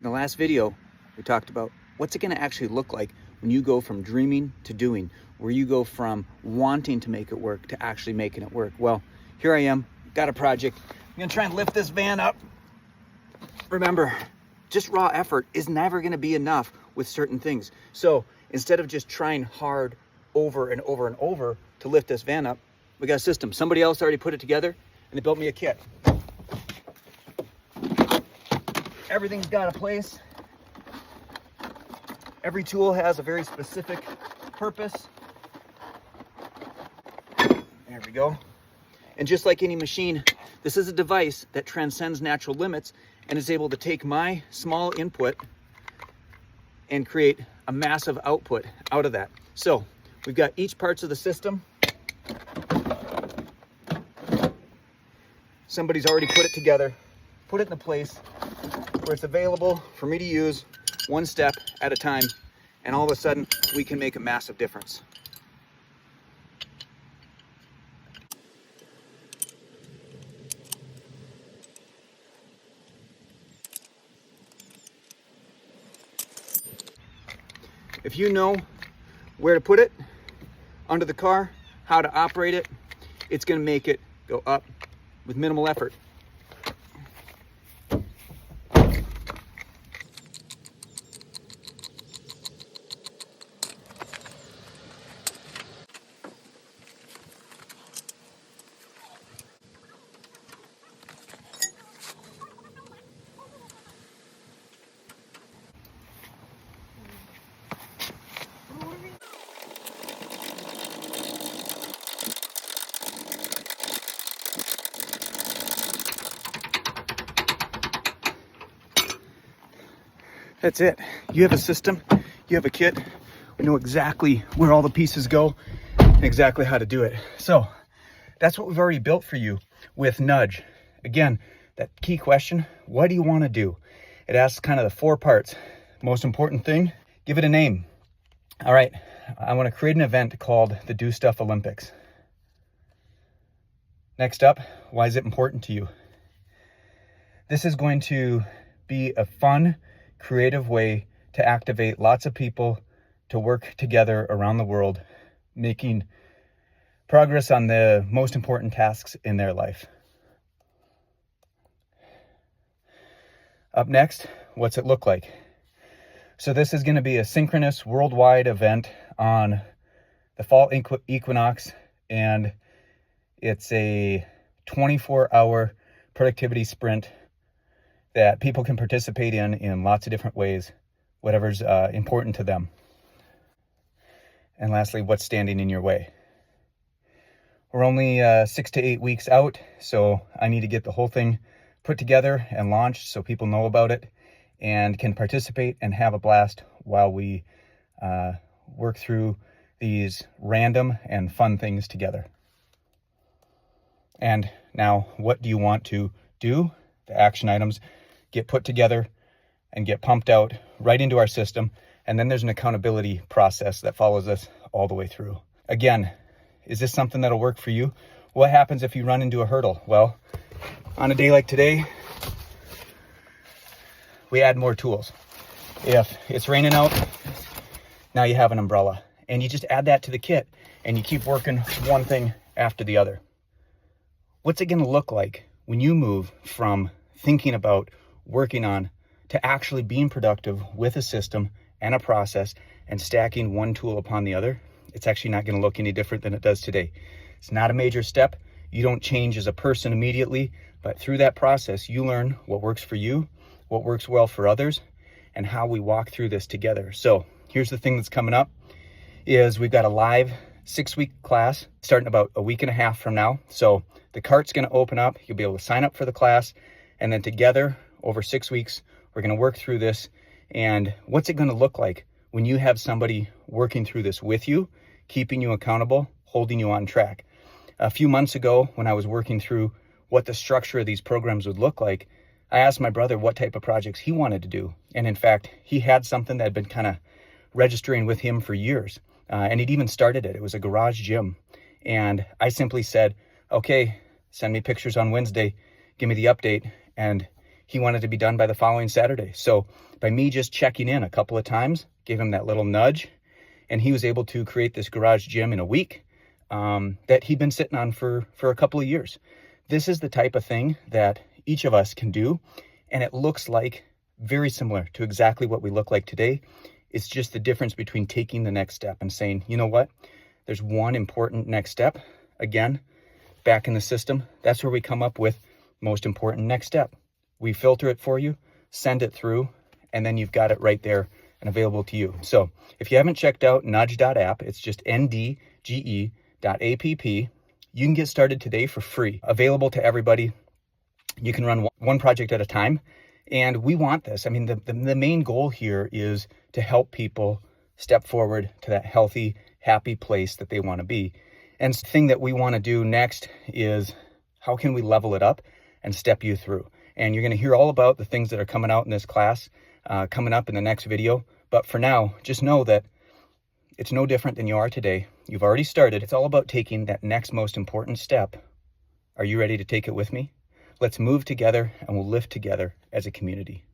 In the last video, we talked about what's it going to actually look like when you go from dreaming to doing, where you go from wanting to make it work to actually making it work. Well, here I am, got a project. I'm going to try and lift this van up. Remember, just raw effort is never going to be enough with certain things. So instead of just trying hard over and over and over to lift this van up, we got a system. Somebody else already put it together and they built me a kit. Everything's got a place. Every tool has a very specific purpose. There we go. And just like any machine, this is a device that transcends natural limits and is able to take my small input and create a massive output out of that. So we've got each parts of the system. Somebody's already put it together, put it in a place where it's available for me to use one step at a time, and all of a sudden we can make a massive difference. If you know where to put it under the car, how to operate it, it's going to make it go up with minimal effort. That's it. You have a system, you have a kit, we know exactly where all the pieces go and exactly how to do it. So that's what we've already built for you with Nudge. Again, that key question, what do you want to do? It asks kind of the 4 parts. Most important thing, give it a name. All right, I want to create an event called the Do Stuff Olympics. Next up, why is it important to you? This is going to be a fun, creative way to activate lots of people to work together around the world, making progress on the most important tasks in their life. Up next, what's it look like? So this is going to be a synchronous worldwide event on the fall equinox, and it's a 24-hour productivity sprint that people can participate in lots of different ways, whatever's important to them. And lastly, what's standing in your way? We're only 6 to 8 weeks out, so I need to get the whole thing put together and launched so people know about it and can participate and have a blast while we work through these random and fun things together. And now, what do you want to do? The action items get put together and get pumped out right into our system. And then there's an accountability process that follows us all the way through. Again, is this something that'll work for you? What happens if you run into a hurdle? Well, on a day like today, we add more tools. If it's raining out, now you have an umbrella. And you just add that to the kit and you keep working one thing after the other. What's it going to look like when you move from thinking about working on to actually being productive with a system and a process and stacking one tool upon the other? It's actually not going to look any different than it does today. It's not a major step. You don't change as a person immediately, but through that process, you learn what works for you, what works well for others, and how we walk through this together. So here's the thing that's coming up is we've got a live 6-week class starting about a week and a half from now. So the cart's going to open up. You'll be able to sign up for the class. And then together over 6 weeks, we're going to work through this. And what's it going to look like when you have somebody working through this with you, keeping you accountable, holding you on track? A few months ago, when I was working through what the structure of these programs would look like, I asked my brother what type of projects he wanted to do. And in fact, he had something that had been kind of registering with him for years. And he'd even started it. It was a garage gym. And I simply said, okay, send me pictures on Wednesday, give me the update. And he wanted to be done by the following Saturday. So by me just checking in a couple of times, gave him that little nudge, and he was able to create this garage gym in a week that he'd been sitting on for a couple of years. This is the type of thing that each of us can do, and it looks like very similar to exactly what we look like today. It's just the difference between taking the next step and saying, you know what, there's one important next step. Again, back in the system, that's where we come up with most important next step. We filter it for you, send it through, and then you've got it right there and available to you. So if you haven't checked out NDGE.app, it's just NDGE.app. You can get started today for free, available to everybody. You can run one project at a time. And we want this. I mean, the main goal here is to help people step forward to that healthy, happy place that they want to be. And the thing that we want to do next is how can we level it up and step you through? And you're going to hear all about the things that are coming out in this class, coming up in the next video. But for now, just know that it's no different than you are today. You've already started. It's all about taking that next most important step. Are you ready to take it with me? Let's move together and we'll lift together as a community.